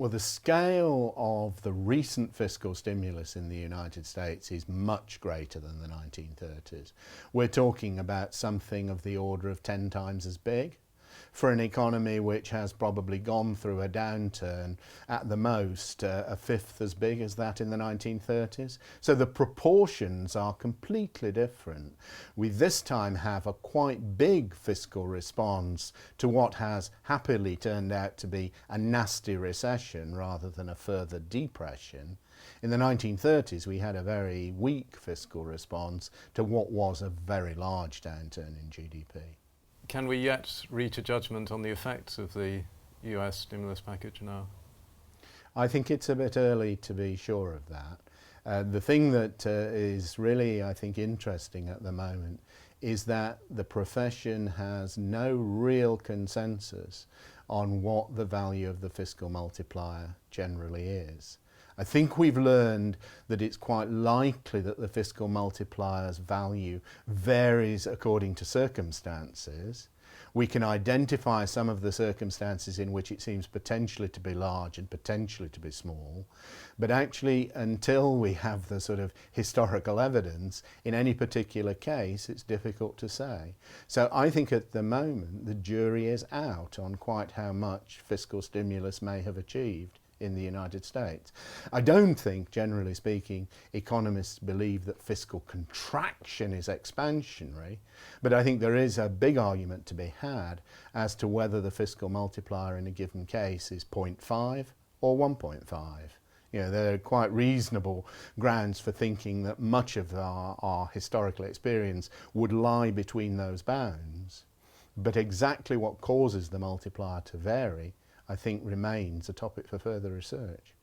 Well, the scale of the recent fiscal stimulus in the United States is much greater than the 1930s. We're talking about something of the order of 10 times as big for an economy which has probably gone through a downturn at the most a fifth as big as that in the 1930s. So the proportions are completely different. We this time have a quite big fiscal response to what has happily turned out to be a nasty recession rather than a further depression. In the 1930s we had a very weak fiscal response to what was a very large downturn in GDP. Can we yet reach a judgment on the effects of the US stimulus package now? I think it's a bit early to be sure of that. The thing that is really, I think, interesting at the moment is that the profession has no real consensus on what the value of the fiscal multiplier generally is. I think we've learned that it's quite likely that the fiscal multiplier's value varies according to circumstances. We can identify some of the circumstances in which it seems potentially to be large and potentially to be small, but actually until we have the sort of historical evidence in any particular case, it's difficult to say. So I think at the moment the jury is out on quite how much fiscal stimulus may have achieved in the United States. I don't think, generally speaking, economists believe that fiscal contraction is expansionary, but I think there is a big argument to be had as to whether the fiscal multiplier in a given case is 0.5 or 1.5. You know, there are quite reasonable grounds for thinking that much of our historical experience would lie between those bounds, but exactly what causes the multiplier to vary I think remains a topic for further research.